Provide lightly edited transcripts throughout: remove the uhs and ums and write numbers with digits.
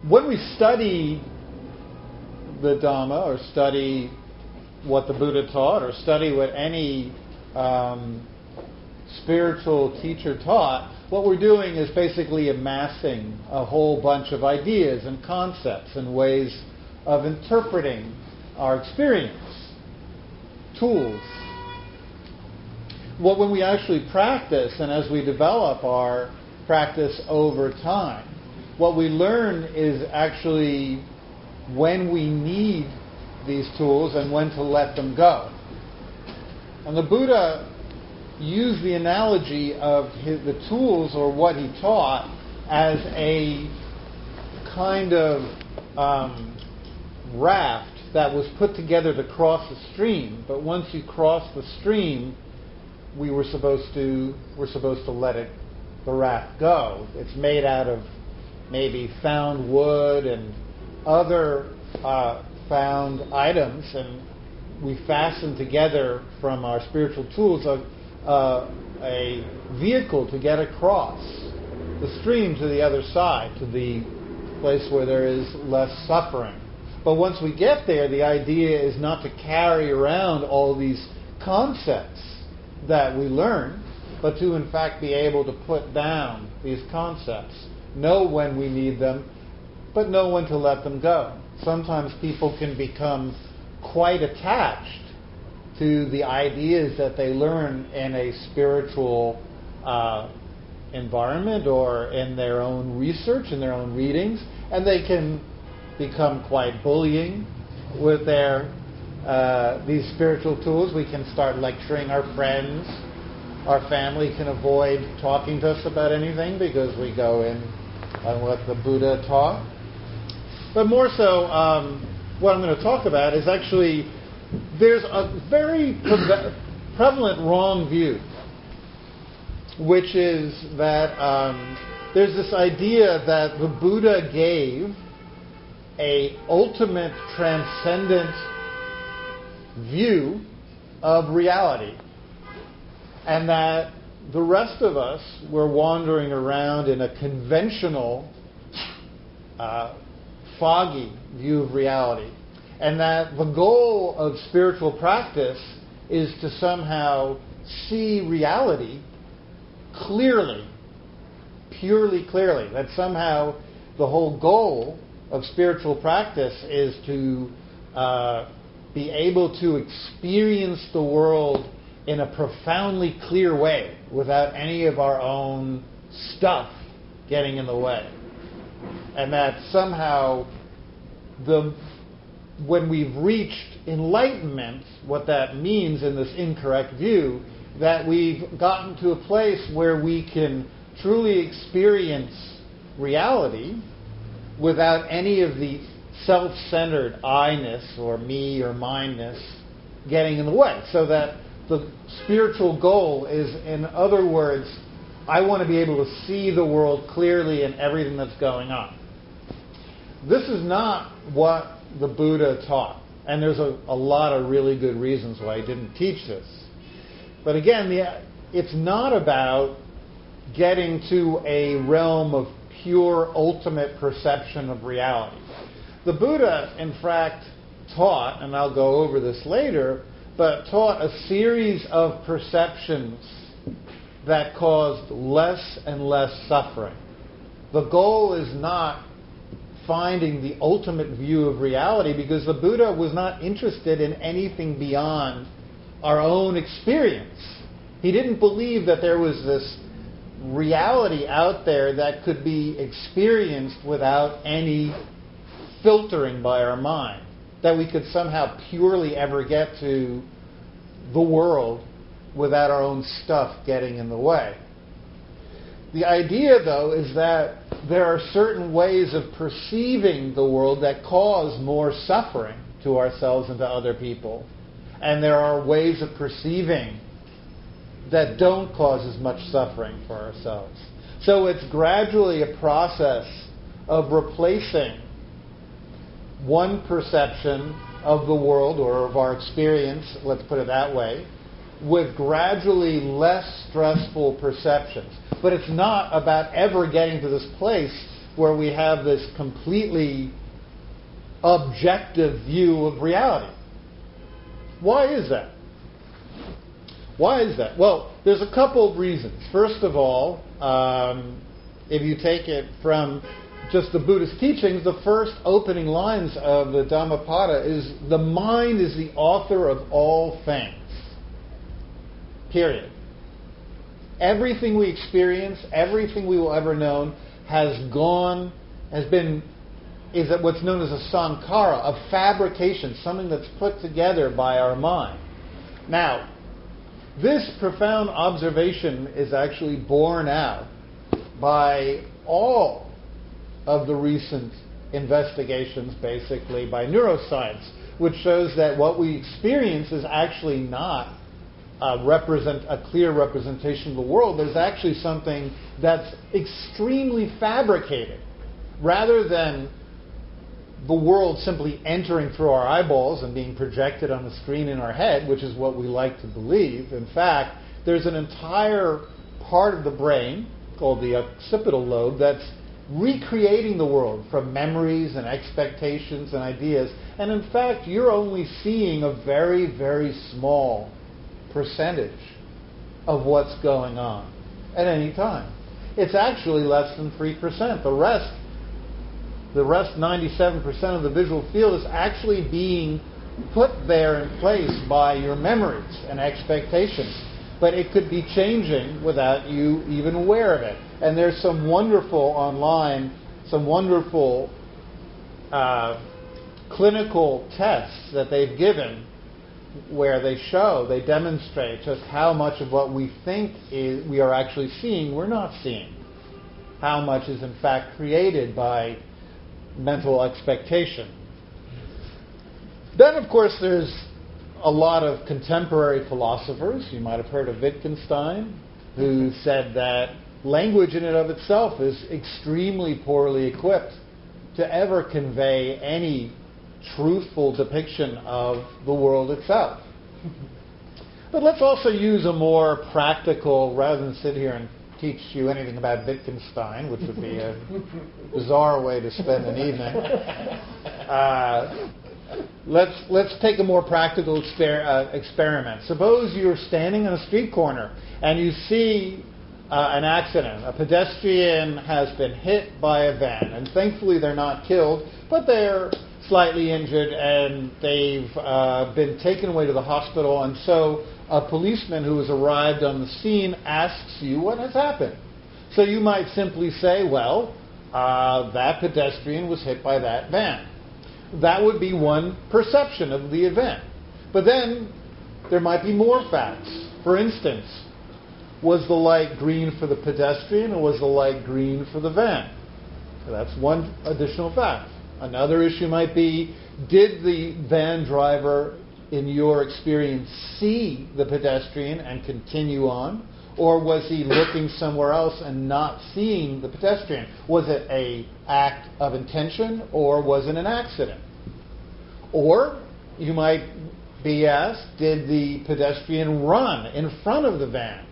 when we study the Dhamma, or study what the Buddha taught, or study what any spiritual teacher taught, what we're doing is basically amassing a whole bunch of ideas and concepts and ways of interpreting our experience, tools. Well, when we actually practice, and as we develop our practice over time, what we learn is actually when we need these tools and when to let them go. And the Buddha used the analogy of the tools, or what he taught, as a kind of raft that was put together to cross a stream. But once you cross the stream, we're supposed to let the raft go. It's made out of maybe found wood and other found items, and we fasten together from our spiritual tools a vehicle to get across the stream to the other side, to the place where there is less suffering. But once we get there, the idea is not to carry around all these concepts that we learn, but to in fact be able to put down these concepts, know when we need them, but know when to let them go. Sometimes people can become quite attached to the ideas that they learn in a spiritual environment or in their own research, in their own readings, and they can become quite bullying with these spiritual tools. We can start lecturing our friends. Our family can avoid talking to us about anything because we go in on what the Buddha taught. But more so, what I'm going to talk about is actually there's a very prevalent wrong view, which is that there's this idea that the Buddha gave a ultimate transcendent view of reality, and that the rest of us were wandering around in a conventional, foggy view of reality, and that the goal of spiritual practice is to somehow see reality clearly, purely clearly, that somehow the whole goal of spiritual practice is to be able to experience the world in a profoundly clear way without any of our own stuff getting in the way. And that somehow when we've reached enlightenment, what that means in this incorrect view, that we've gotten to a place where we can truly experience reality without any of the self-centered I-ness or me or mine-ness getting in the way. So that the spiritual goal is, in other words, I want to be able to see the world clearly and everything that's going on. This is not what the Buddha taught. And there's a lot of really good reasons why he didn't teach this. But again, it's not about getting to a realm of pure ultimate perception of reality. The Buddha, in fact, taught, and I'll go over this later, but taught a series of perceptions that caused less and less suffering. The goal is not finding the ultimate view of reality, because the Buddha was not interested in anything beyond our own experience. He didn't believe that there was this reality out there that could be experienced without any filtering by our mind, that we could somehow purely ever get to the world without our own stuff getting in the way. The idea, though, is that there are certain ways of perceiving the world that cause more suffering to ourselves and to other people. And there are ways of perceiving that don't cause as much suffering for ourselves. So it's gradually a process of replacing one perception of the world, or of our experience, let's put it that way, with gradually less stressful perceptions. But it's not about ever getting to this place where we have this completely objective view of reality. Why is that? Why is that? Well, there's a couple of reasons. First of all, if you take it from just the Buddhist teachings, the first opening lines of the Dhammapada is, the mind is the author of all things. Period. Everything we experience, everything we will ever know, is what's known as a sankhara, a fabrication, something that's put together by our mind. Now, this profound observation is actually borne out by all of the recent investigations, basically, by neuroscience, which shows that what we experience is actually not a clear representation of the world. There's actually something that's extremely fabricated, rather than the world simply entering through our eyeballs and being projected on the screen in our head, which is what we like to believe. In fact, there's an entire part of the brain called the occipital lobe that's recreating the world from memories and expectations and ideas. And in fact, you're only seeing a very, very small percentage of what's going on at any time. It's actually less than 3%. The rest 97% of the visual field is actually being put there in place by your memories and expectations. But it could be changing without you even aware of it. And there's some wonderful online, some wonderful clinical tests that they've given where they demonstrate just how much of what we think we are actually seeing, we're not seeing. How much is in fact created by mental expectation. Then, of course, there's a lot of contemporary philosophers. You might have heard of Wittgenstein, who said that language in and of itself is extremely poorly equipped to ever convey any truthful depiction of the world itself. But let's also use a more practical, rather than sit here and teach you anything about Wittgenstein, which would be a bizarre way to spend an evening. Let's take a more practical experiment. Suppose you're standing on a street corner and you see an accident. A pedestrian has been hit by a van, and thankfully they're not killed, but they're slightly injured, and they've been taken away to the hospital. And so a policeman who has arrived on the scene asks you what has happened. So you might simply say, well, that pedestrian was hit by that van. That would be one perception of the event. But then there might be more facts. For instance, was the light green for the pedestrian, or was the light green for the van? So that's one additional fact. Another issue might be, did the van driver, in your experience, see the pedestrian and continue on? Or was he looking somewhere else and not seeing the pedestrian? Was it an act of intention, or was it an accident? Or you might be asked, did the pedestrian run in front of the van?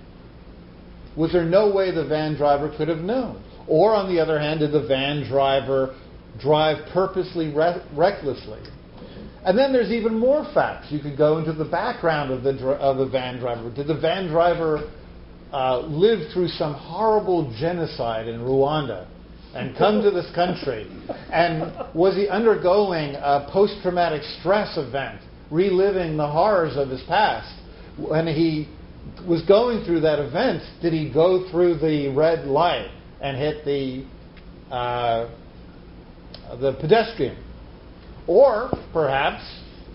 Was there no way the van driver could have known? Or, on the other hand, did the van driver drive purposely recklessly? And then there's even more facts. You could go into the background of the van driver. Did the van driver live through some horrible genocide in Rwanda and come to this country? And was he undergoing a post-traumatic stress event, reliving the horrors of his past? When he was going through that event, did he go through the red light and hit the pedestrian? Or perhaps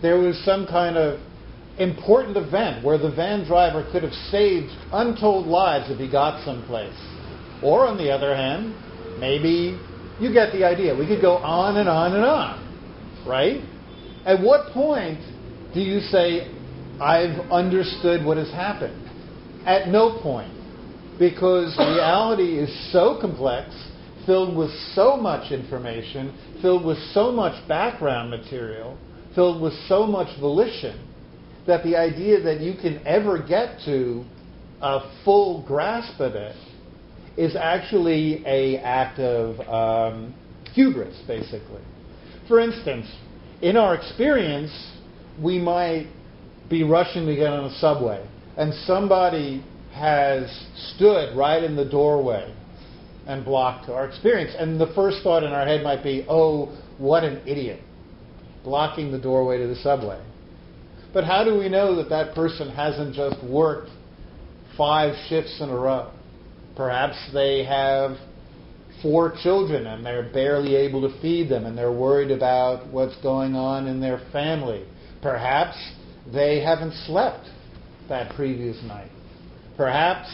there was some kind of important event where the van driver could have saved untold lives if he got someplace. Or, on the other hand, maybe you get the idea. We could go on and on and on, right? At what point do you say, I've understood what has happened? At no point. Because reality is so complex, filled with so much information, filled with so much background material, filled with so much volition, that the idea that you can ever get to a full grasp of it is actually an act of hubris, basically. For instance, in our experience, we might be rushing to get on a subway, and somebody has stood right in the doorway and blocked our experience. And the first thought in our head might be, oh, what an idiot, blocking the doorway to the subway. But how do we know that that person hasn't just worked 5 shifts in a row? Perhaps they have 4 children and they're barely able to feed them and they're worried about what's going on in their family. Perhaps they haven't slept that previous night. Perhaps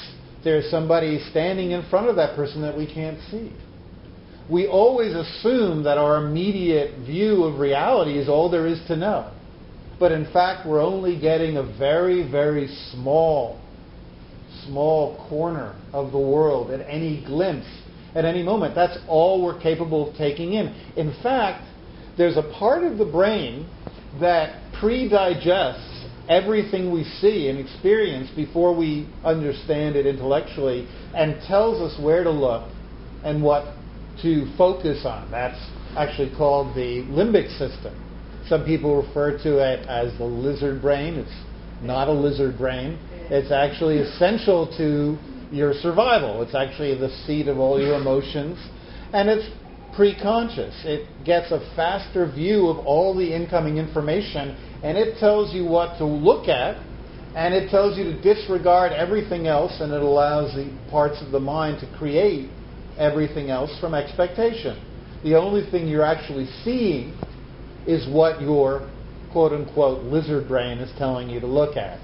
there's somebody standing in front of that person that we can't see. We always assume that our immediate view of reality is all there is to know. But in fact, we're only getting a very, very small corner of the world at any glimpse, at any moment. That's all we're capable of taking in. In fact, there's a part of the brain that pre-digests everything we see and experience before we understand it intellectually and tells us where to look and what to focus on. That's actually called the limbic system. Some people refer to it as the lizard brain. It's not a lizard brain. It's actually essential to your survival. It's actually the seat of all your emotions. And it's pre-conscious. It gets a faster view of all the incoming information, and it tells you what to look at, and it tells you to disregard everything else, and it allows the parts of the mind to create everything else from expectation. The only thing you're actually seeing is what your quote-unquote lizard brain is telling you to look at.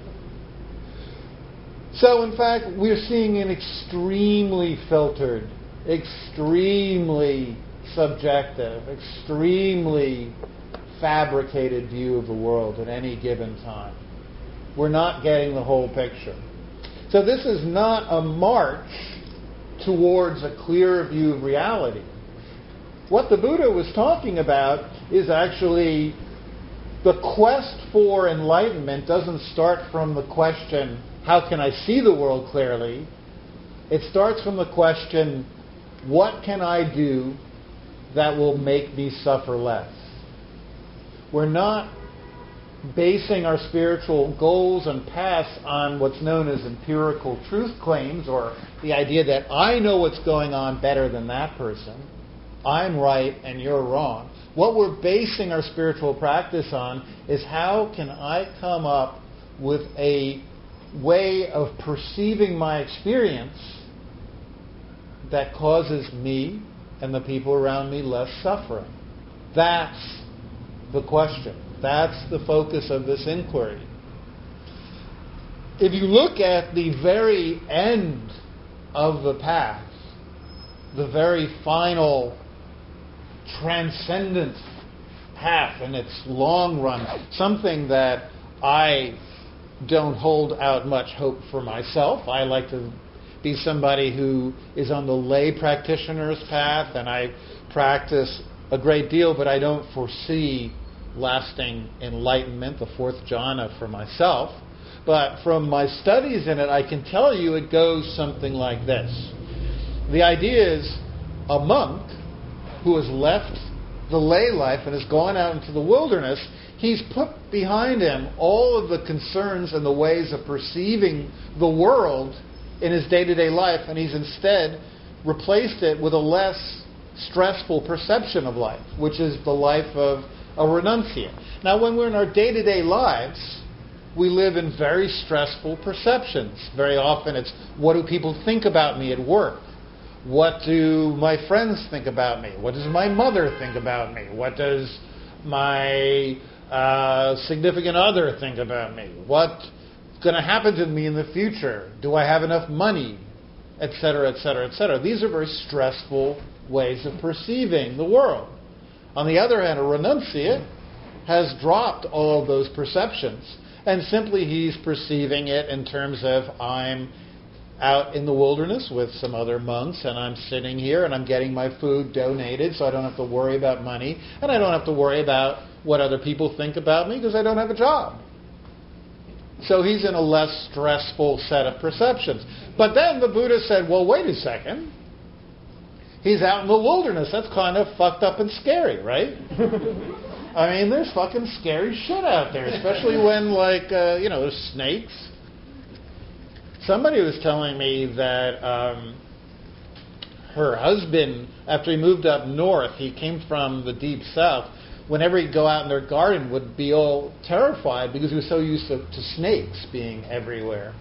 So, in fact, we're seeing an extremely filtered, extremely subjective, extremely fabricated view of the world at any given time. We're not getting the whole picture. So this is not a march towards a clearer view of reality. What the Buddha was talking about is actually the quest for enlightenment doesn't start from the question, how can I see the world clearly? It starts from the question, what can I do that will make me suffer less? We're not basing our spiritual goals and paths on what's known as empirical truth claims, or the idea that I know what's going on better than that person. I'm right and you're wrong. What we're basing our spiritual practice on is how can I come up with a way of perceiving my experience that causes me and the people around me less suffering. That's the question. That's the focus of this inquiry. If you look at the very end of the path, the very final transcendent path in its long run, something that I don't hold out much hope for myself. I like to be somebody who is on the lay practitioner's path, and I practice a great deal, but I don't foresee lasting enlightenment, the 4th jhana, for myself. But from my studies in it, I can tell you it goes something like this. The idea is a monk who has left the lay life and has gone out into the wilderness, he's put behind him all of the concerns and the ways of perceiving the world in his day-to-day life, and he's instead replaced it with a less stressful perception of life, which is the life of a renunciate. Now, when we're in our day-to-day lives, we live in very stressful perceptions. Very often it's, what do people think about me at work? What do my friends think about me? What does my mother think about me? What does my significant other think about me? What's going to happen to me in the future? Do I have enough money? Etc., etc., etc. These are very stressful ways of perceiving the world. On the other hand, a renunciate has dropped all of those perceptions, and simply he's perceiving it in terms of, I'm out in the wilderness with some other monks, and I'm sitting here and I'm getting my food donated, so I don't have to worry about money, and I don't have to worry about what other people think about me because I don't have a job. So he's in a less stressful set of perceptions. But then the Buddha said, well, wait a second. He's out in the wilderness. That's kind of fucked up and scary, right? I mean, there's fucking scary shit out there, especially when, there's snakes. Somebody was telling me that her husband, after he moved up north, he came from the deep south. Whenever he'd go out in their garden, would be all terrified because he was so used to snakes being everywhere.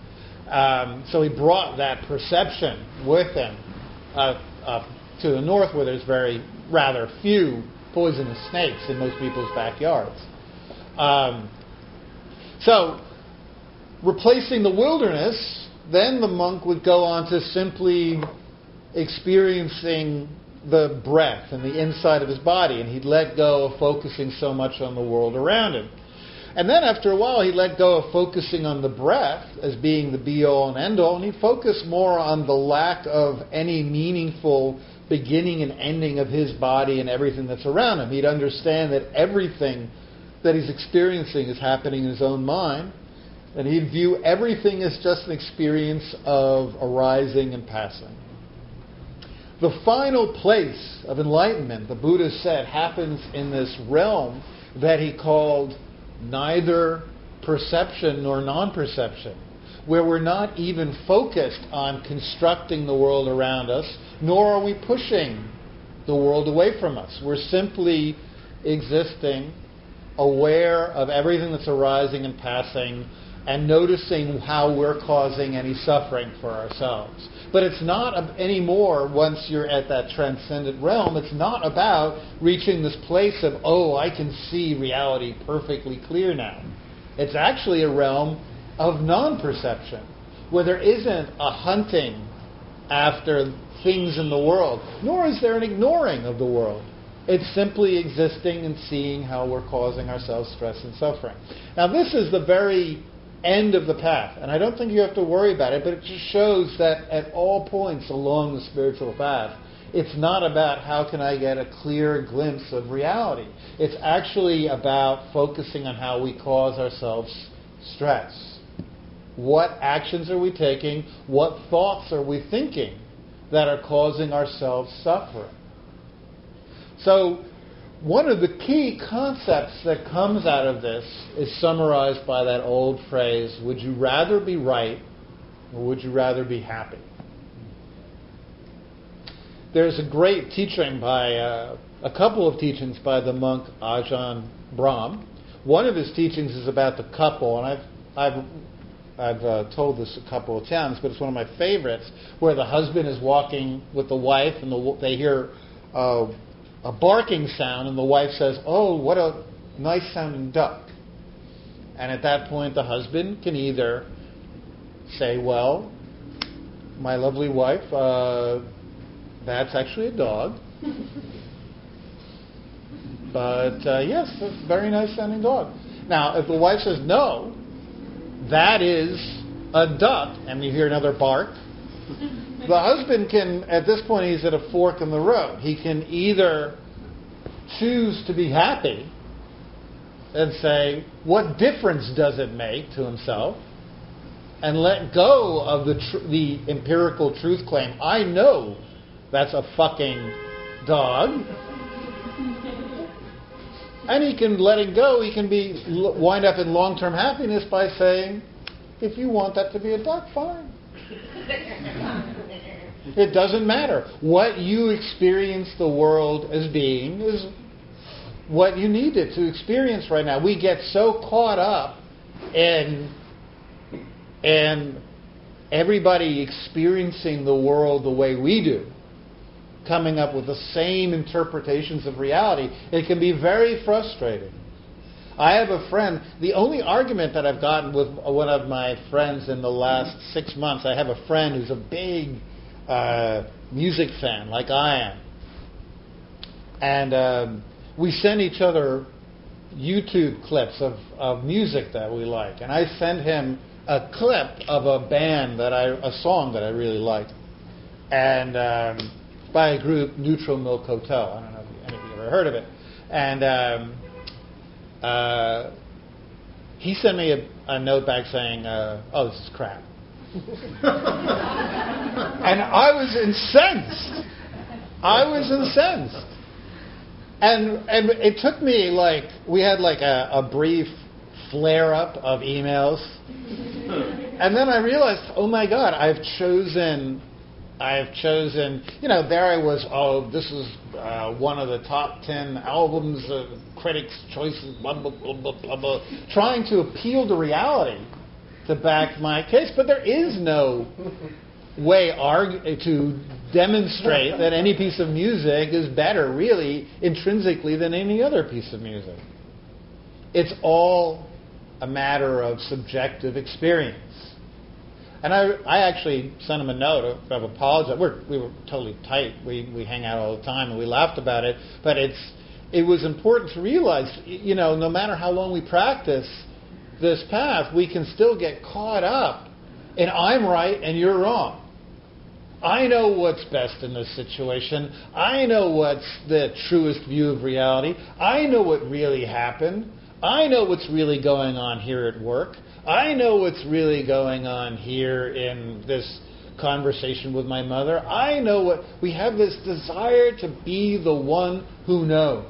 So he brought that perception with him to the north, where there's rather few poisonous snakes in most people's backyards. So, replacing the wilderness, then the monk would go on to simply experiencing the breath and the inside of his body, and he'd let go of focusing so much on the world around him. And then after a while, he'd let go of focusing on the breath as being the be-all and end-all, and he'd focus more on the lack of any meaningful beginning and ending of his body and everything that's around him. He'd understand that everything that he's experiencing is happening in his own mind, and he'd view everything as just an experience of arising and passing. The final place of enlightenment, the Buddha said, happens in this realm that he called neither perception nor non-perception, where we're not even focused on constructing the world around us, nor are we pushing the world away from us. We're simply existing, aware of everything that's arising and passing, and noticing how we're causing any suffering for ourselves. But it's not anymore, once you're at that transcendent realm, it's not about reaching this place of, I can see reality perfectly clear now. It's actually a realm of non-perception, where there isn't a hunting after things in the world, nor is there an ignoring of the world. It's simply existing and seeing how we're causing ourselves stress and suffering. Now, this is the very end of the path, and I don't think you have to worry about it, but it just shows that at all points along the spiritual path, it's not about how can I get a clear glimpse of reality. It's actually about focusing on how we cause ourselves stress. What actions are we taking? What thoughts are we thinking that are causing ourselves suffering? So, one of the key concepts that comes out of this is summarized by that old phrase, would you rather be right or would you rather be happy? There's a great teaching by, a couple of teachings by the monk Ajahn Brahm. One of his teachings is about the couple, and I've told this a couple of times, but it's one of my favorites, where the husband is walking with the wife and they hear a barking sound, and the wife says, what a nice sounding duck. And at that point the husband can either say, well, my lovely wife, that's actually a dog. But yes, that's a very nice sounding dog. Now, if the wife says, no, that is a duck, and you hear another bark, the husband can, at this point, he's at a fork in the road. He can either choose to be happy and say, what difference does it make to himself? And let go of the empirical truth claim. I know that's a fucking dog. And he can let it go. He can wind up in long-term happiness by saying, if you want that to be a duck, fine. It doesn't matter. What you experience the world as being is what you need it to experience right now. We get so caught up in everybody experiencing the world the way we do, coming up with the same interpretations of reality. It can be very frustrating. I have a friend, the only argument that I've gotten with one of my friends in the last 6 months, I have a friend who's a big music fan, like I am. And we send each other YouTube clips of music that we like. And I send him a clip of a song that I really like. And by a group, Neutral Milk Hotel. I don't know if any of you ever heard of it. And he sent me a note back saying, oh, this is crap. And I was incensed. And it took me we had a brief flare-up of emails. And then I realized, oh my God, I've chosen, there I was, this is one of the top 10 albums, critics' choices, blah, blah, blah, blah, blah, blah, trying to appeal to reality to back my case. But there is no way to demonstrate that any piece of music is better, really, intrinsically than any other piece of music. It's all a matter of subjective experience. And I actually sent him a note of apology. We were totally tight. We hang out all the time and we laughed about it. But it was important to realize, no matter how long we practice this path, we can still get caught up in I'm right and you're wrong. I know what's best in this situation. I know what's the truest view of reality. I know what really happened. I know what's really going on here at work. I know what's really going on here in this conversation with my mother. I know what... We have this desire to be the one who knows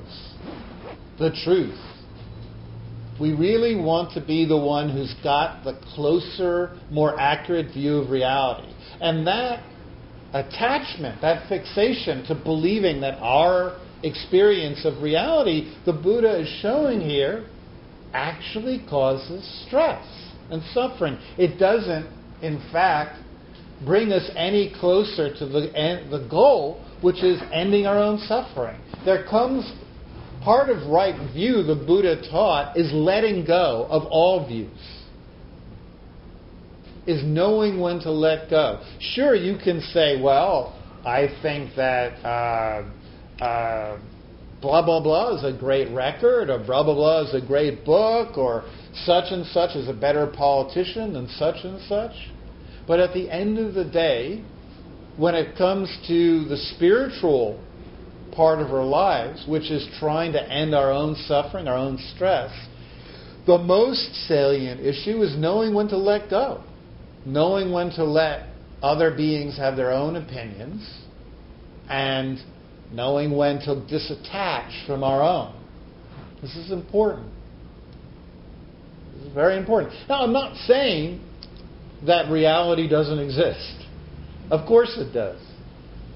the truth. We really want to be the one who's got the closer, more accurate view of reality. And that attachment, that fixation to believing that our experience of reality, the Buddha is showing here, actually causes stress and suffering. It doesn't, in fact, bring us any closer to the goal, which is ending our own suffering. There comes part of right view, the Buddha taught, is letting go of all views. Is knowing when to let go. Sure, you can say, well, I think that blah, blah, blah is a great record, or blah, blah, blah is a great book, or such and such is a better politician than such and such. But at the end of the day, when it comes to the spiritual part of our lives, which is trying to end our own suffering, our own stress, the most salient issue is knowing when to let go. Knowing when to let other beings have their own opinions, and knowing when to disattach from our own. This is important. This is very important. Now, I'm not saying that reality doesn't exist. Of course it does.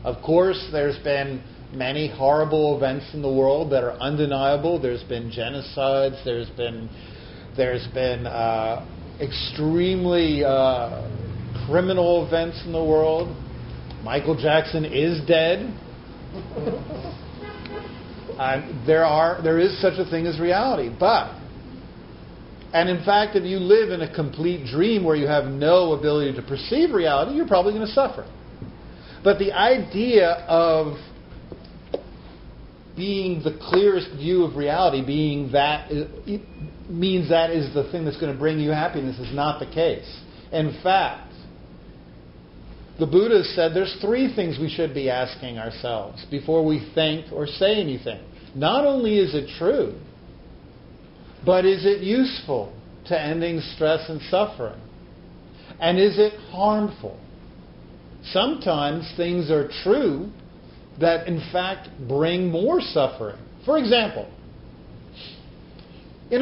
Of course there's been many horrible events in the world that are undeniable. There's been genocides. There's been extremely criminal events in the world. Michael Jackson is dead. There is such a thing as reality. And in fact, if you live in a complete dream where you have no ability to perceive reality, you're probably going to suffer. But the idea of being the clearest view of reality, being that, it means that is the thing that's going to bring you happiness, is not the case. In fact, the Buddha said there's 3 things we should be asking ourselves before we think or say anything. Not only is it true, but is it useful to ending stress and suffering? And is it harmful? Sometimes things are true that in fact bring more suffering. For example, I'm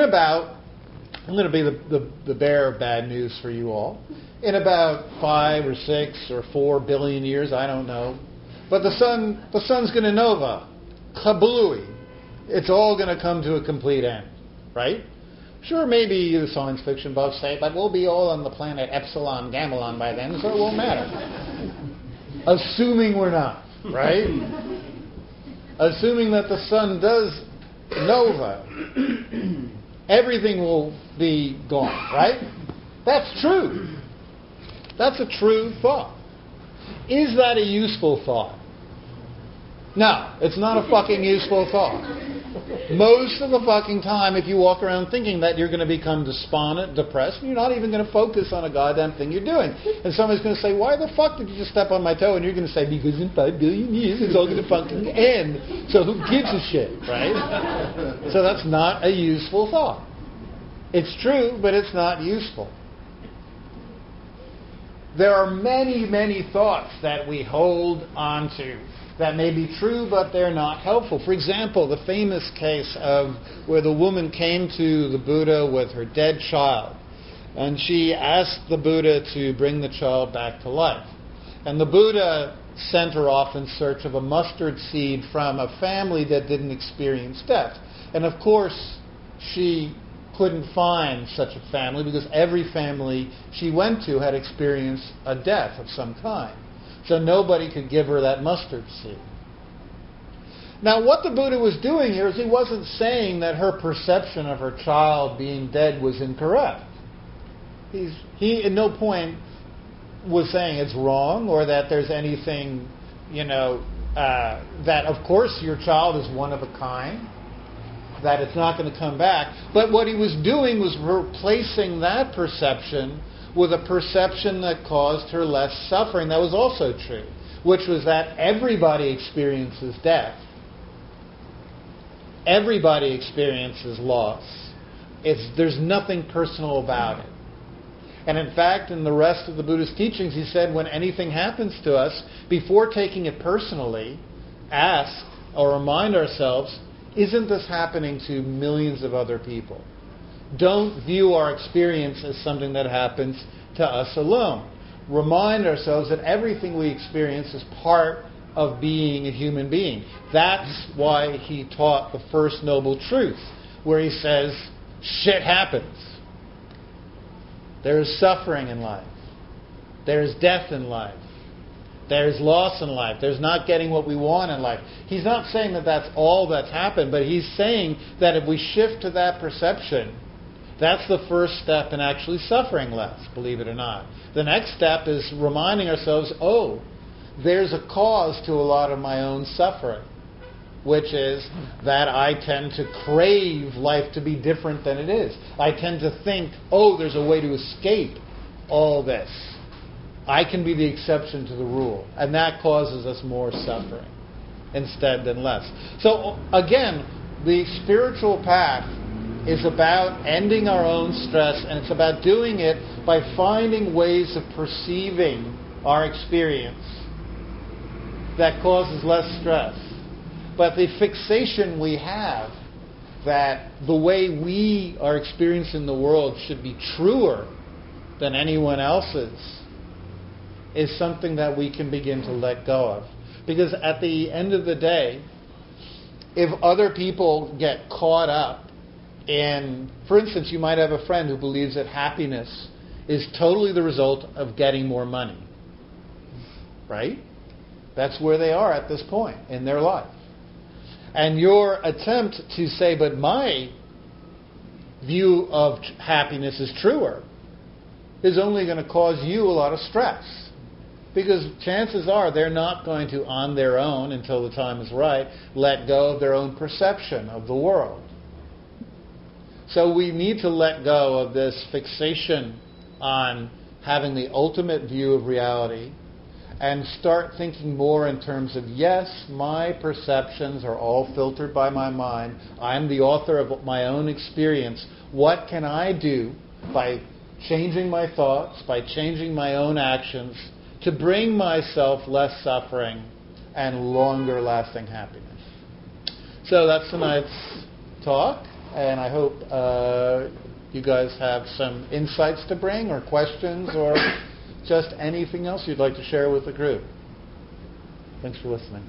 going to be the bearer of bad news for you all. In about 5 or 6 or 4 billion years, I don't know. But the sun's going to nova. Kablooey. It's all going to come to a complete end. Right? Sure, maybe the science fiction buffs say, but we'll be all on the planet Epsilon Gamelon by then, so it won't matter. Assuming we're not. Right? Assuming that the sun does nova, everything will be gone, right? That's true. That's a true thought. Is that a useful thought? No, it's not a fucking useful thought. Most of the fucking time, if you walk around thinking that, you're going to become despondent, depressed, and you're not even going to focus on a goddamn thing you're doing. And somebody's going to say, why the fuck did you just step on my toe? And you're going to say, because in 5 billion years it's all going to fucking end. So who gives a shit, right? So that's not a useful thought. It's true, but it's not useful. There are many, many thoughts that we hold onto that may be true, but they're not helpful. For example, the famous case of where the woman came to the Buddha with her dead child, and she asked the Buddha to bring the child back to life. And the Buddha sent her off in search of a mustard seed from a family that didn't experience death. And of course, she couldn't find such a family because every family she went to had experienced a death of some kind. So nobody could give her that mustard seed. Now, what the Buddha was doing here is he wasn't saying that her perception of her child being dead was incorrect. He at no point was saying it's wrong or that there's anything, that of course your child is one of a kind, that it's not going to come back. But what he was doing was replacing that perception with a perception that caused her less suffering. That was also true, which was that everybody experiences death. Everybody experiences loss. There's nothing personal about it. And in fact, in the rest of the Buddha's teachings, he said when anything happens to us, before taking it personally, ask or remind ourselves, isn't this happening to millions of other people? Don't view our experience as something that happens to us alone. Remind ourselves that everything we experience is part of being a human being. That's why he taught the first noble truth, where he says, shit happens. There is suffering in life. There is death in life. There is loss in life. There's not getting what we want in life. He's not saying that that's all that's happened, but he's saying that if we shift to that perception, that's the first step in actually suffering less, believe it or not. The next step is reminding ourselves, there's a cause to a lot of my own suffering, which is that I tend to crave life to be different than it is. I tend to think, there's a way to escape all this. I can be the exception to the rule. And that causes us more suffering instead than less. So again, the spiritual path is about ending our own stress, and it's about doing it by finding ways of perceiving our experience that causes less stress. But the fixation we have that the way we are experiencing the world should be truer than anyone else's is something that we can begin to let go of. Because at the end of the day, if other people get caught up in, for instance, you might have a friend who believes that happiness is totally the result of getting more money. Right? That's where they are at this point in their life. And your attempt to say, but my view of happiness is truer, is only going to cause you a lot of stress. Because chances are they're not going to, on their own, until the time is right, let go of their own perception of the world. So we need to let go of this fixation on having the ultimate view of reality and start thinking more in terms of, yes, my perceptions are all filtered by my mind. I'm the author of my own experience. What can I do by changing my thoughts, by changing my own actions, to bring myself less suffering and longer lasting happiness? So that's tonight's talk, and I hope you guys have some insights to bring or questions or just anything else you'd like to share with the group. Thanks for listening.